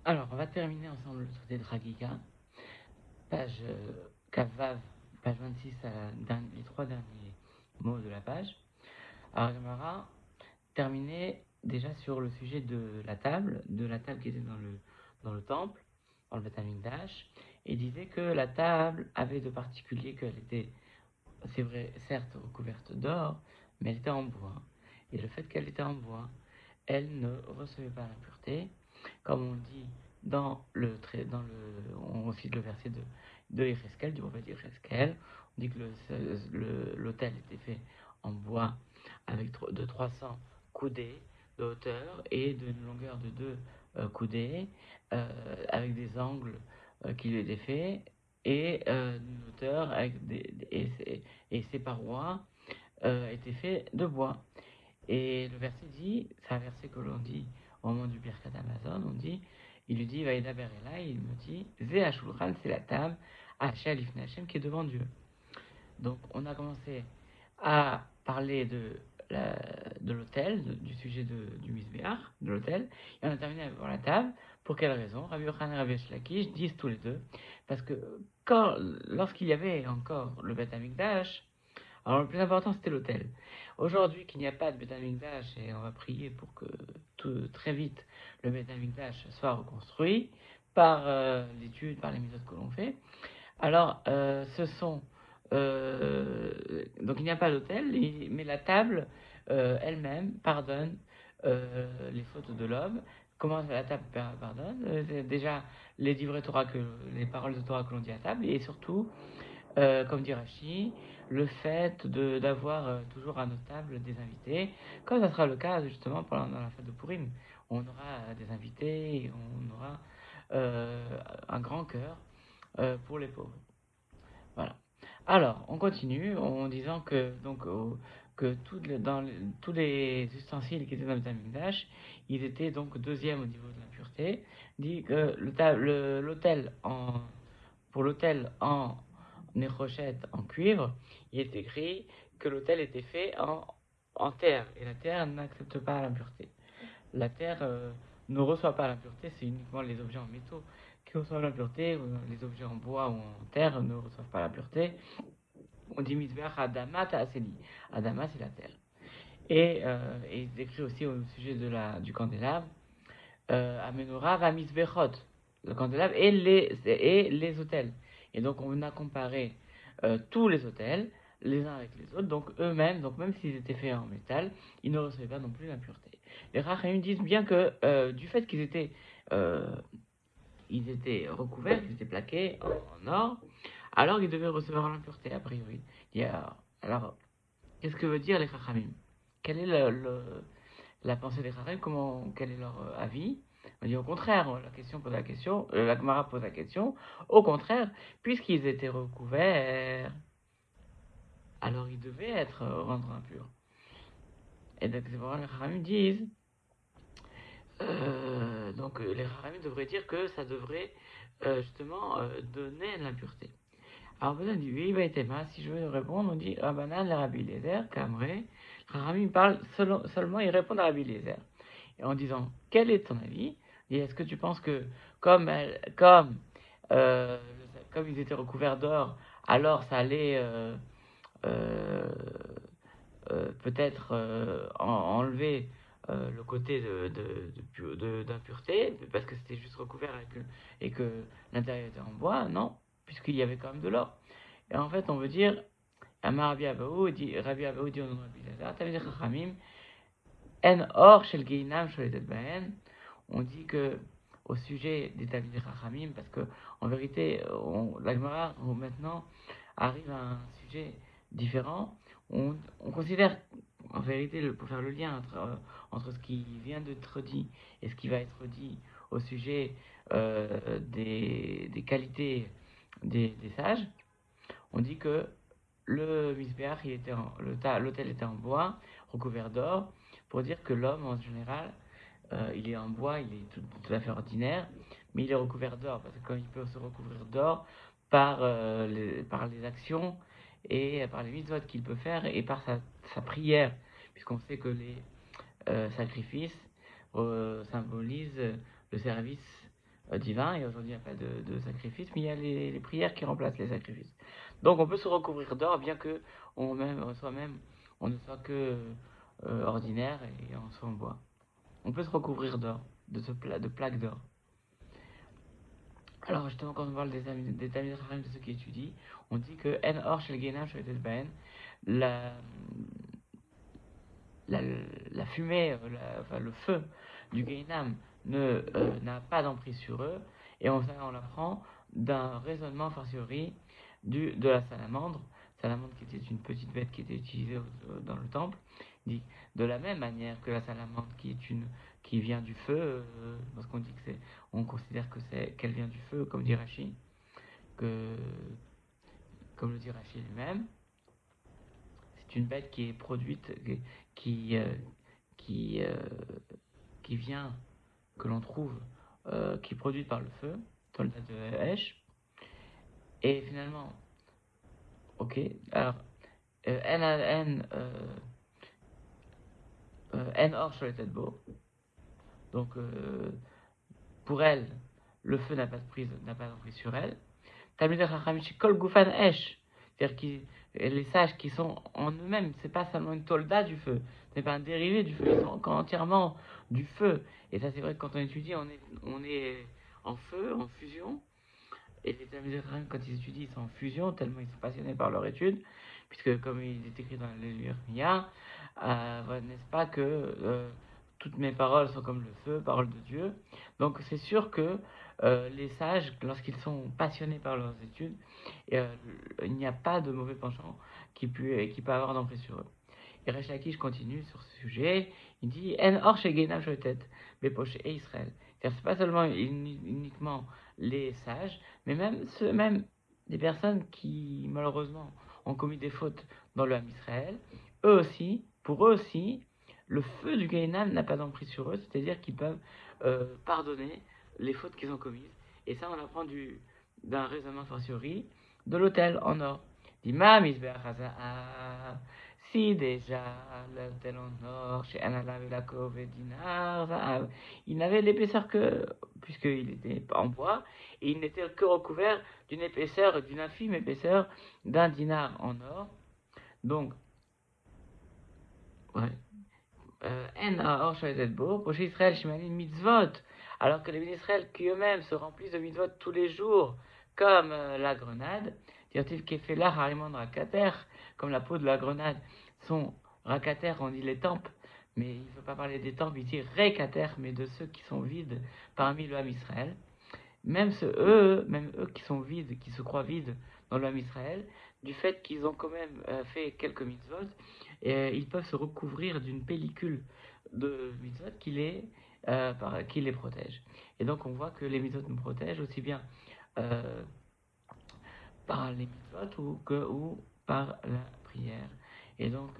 Alors, on va terminer ensemble le traité de Chagiga, page Kavav, page 26, les trois derniers mots de la page. Alors, Gemara terminait déjà sur le sujet de la table qui était dans le temple, dans le Beth Amikdash, et disait que la table avait de particulier qu'elle était, c'est vrai, certes recouverte d'or, mais elle était en bois. Et le fait qu'elle était en bois, elle ne recevait pas l'impureté, comme on dit on cite le verset de Yecheskel, du prophète Yecheskel. On dit que l'autel était fait en bois avec de 300 coudées de hauteur et d'une longueur de 2 coudées, avec des angles qui lui étaient faits, et d'une hauteur et ses parois étaient faits de bois. Et le verset dit, c'est un verset que l'on dit au moment du Birkat Amazon, il lui dit, Vaïda Berela, il me dit, Zé Ashulchan, c'est la table, Hachel Ifne Hashem, qui est devant Dieu. Donc, on a commencé à parler de l'autel, du sujet du Misbéach, de l'autel, et on a terminé avec la table. Pour quelle raison? Rabbi Yochanan et Rabbi Shlakish disent tous les deux, parce que lorsqu'il y avait encore le Beth Amikdash, alors le plus important c'était l'autel. Aujourd'hui qu'il n'y a pas de Beth Amikdash, et on va prier pour que très vite le Beth Amikdash soit reconstruit par l'étude, par les méthodes que l'on fait. Alors donc il n'y a pas d'autel, mais la table elle-même pardonne les fautes de l'homme. Comment la table pardonne? Déjà les paroles de Torah que l'on dit à table, et surtout comme dit Rashi, le fait d'avoir toujours à nos tables des invités, comme ça sera le cas justement dans la fête de Purim. On aura des invités, et on aura un grand cœur pour les pauvres. Voilà. Alors, on continue en disant que tous les ustensiles qui étaient dans le Tamikdash, ils étaient donc deuxième au niveau de l'impureté. Dit que pour l'autel en nérochette en cuivre, il est écrit que l'autel était fait en terre, et la terre n'accepte pas l'impureté. La terre ne reçoit pas l'impureté, c'est uniquement les objets en métaux qui reçoivent l'impureté, les objets en bois ou en terre ne reçoivent pas l'impureté. On dit Misbeach Adama Ta'aseli. Adama, c'est la terre. Et il écrit aussi au sujet du candélabre Amenora va Misbechot, le candélabre et les autels. Et donc on a comparé tous les autels les uns avec les autres, donc eux-mêmes, donc même s'ils étaient faits en métal, ils ne recevaient pas non plus l'impureté. Les Rachamim disent bien que du fait euh, ils étaient recouverts, ils étaient plaqués en or, alors ils devaient recevoir l'impureté a priori. Alors, qu'est-ce que veut dire les Rachamim? Quelle est la pensée des Rachamim? Quel est leur avis? On dit au contraire, la Gemara pose la question, au contraire, puisqu'ils étaient recouverts, alors ils devaient être rendus impurs. Et donc c'est pourquoi les Rachamim disent, les Rachamim devraient dire que ça devrait justement donner l'impureté. Alors peut-être dit oui, si je veux répondre, on dit Rabbanan le Rabbi Eliezer, Kamre. Rachamim parle seulement, ils répondent à Rabbi Eliezer. Et en disant quel est ton avis? Et est-ce que tu penses que comme euh, comme ils étaient recouverts d'or, alors ça allait euh, peut-être enlever le côté d'impureté, parce que c'était juste recouvert et que l'intérieur était en bois? Non, puisqu'il y avait quand même de l'or. Et en fait, on veut dire, Amar Rabbi Abaou dit au nom de Rabbi Lazar, t'avais dit Chachamim, En or shel geinam sholetet bahen. On dit que au sujet des Talmidei Chachamim, parce que en vérité, la Gemara maintenant arrive à un sujet différent. On considère en vérité, pour faire le lien entre ce qui vient d'être dit et ce qui va être dit au sujet des qualités des sages, on dit que le misbéach, l'autel était en bois, recouvert d'or, pour dire que l'homme en général, il est en bois, il est tout à fait ordinaire, mais il est recouvert d'or, parce que quand il peut se recouvrir d'or par les actions et par les mitzvot qu'il peut faire et par sa prière, puisqu'on sait que les sacrifices symbolisent le service divin, et aujourd'hui il n'y a pas de sacrifice, mais il y a les prières qui remplacent les sacrifices. Donc on peut se recouvrir d'or, bien que soi-même, on ne soit que ordinaire et on soit en bois. On peut se recouvrir d'or, de plaques d'or. Alors justement, quand on parle des Talmidei Chachamim, de ceux qui étudient, on dit que En Or Shel Genam Shoyetet Ben, la, la, la fumée, enfin, le feu du Gainam n'a pas d'emprise sur eux, et on l'apprend d'un raisonnement fortiori de la salamandre qui était une petite bête qui était utilisée dans le temple, dit de la même manière que la salamandre qui vient du feu, parce qu'on dit on considère qu'elle vient du feu, comme dit Rashi, comme le dit Rashi lui-même, c'est une bête qui est produite, qui, euh, qui, euh, qui vient, que l'on trouve, qui est produite par le feu, dans le tas de Hesh. Et finalement, ok, alors, N or sur les têtes beaux. Donc, pour elle, le feu n'a pas d'emprise sur elle. Talmidei Chachamim Kol Gufan Esh. C'est-à-dire que les sages qui sont en eux-mêmes, c'est pas seulement une tolda du feu, c'est pas un dérivé du feu, ils sont entièrement du feu. Et ça, c'est vrai que quand on étudie, on est en feu, en fusion. Et les Talmidei Chachamim, quand ils étudient, ils sont en fusion, tellement ils sont passionnés par leur étude. Puisque, comme il est écrit dans l'Irmia, n'est-ce pas que toutes mes paroles sont comme le feu, parole de Dieu. Donc, c'est sûr que les sages, lorsqu'ils sont passionnés par leurs études, il n'y a pas de mauvais penchant qui peut avoir d'emprise sur eux. Et Resh Lakish continue sur ce sujet. Il dit En or chez Genam Shotet, Bepoche et Israël. C'est-à-dire, c'est pas seulement uniquement les sages, mais même des personnes qui, malheureusement, ont commis des fautes dans le Ham Israël, pour eux aussi, le feu du Gainam n'a pas d'emprise sur eux, c'est-à-dire qu'ils peuvent pardonner les fautes qu'ils ont commises. Et ça, on apprend d'un raisonnement fortiori de l'autel en or. Dima misbeach si déjà l'autel en or chez Analav et Lakov et Dinar, il n'avait l'épaisseur que, puisqu'il était en bois, et il n'était que recouvert d'une infime épaisseur d'un dinar en or. Donc, ouais. En or beau, pour Israël, Shimanin mitzvot, alors que les Israël qui eux-mêmes se remplissent de mitzvot tous les jours, comme la grenade, dire-t-il qu'Efela Harimon Rakater, comme la peau de la grenade, sont Rakater, on dit les tempes, mais il ne veut pas parler des tempes, il dit Rekater, mais de ceux qui sont vides parmi le Ham Israël. Même eux qui sont vides, qui se croient vides dans le Ham Israël, du fait qu'ils ont quand même fait quelques mitzvot, ils peuvent se recouvrir d'une pellicule de mitzvot qui les protège. Et donc on voit que les mitzvot nous protègent aussi bien euh, par les mitzvot ou par la prière. Et donc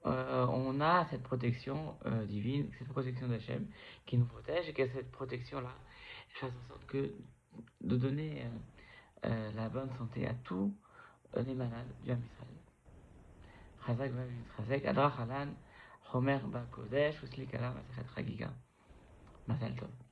on a cette protection divine, cette protection d'Hachem qui nous protège, et que cette protection-là fasse en sorte de donner la bonne santé à tous les malades du Ham Israël. חזק ומתחזק, הדרך חלן, חומר בקודש וסליק עליו מסכת חגיגה. מזל טוב.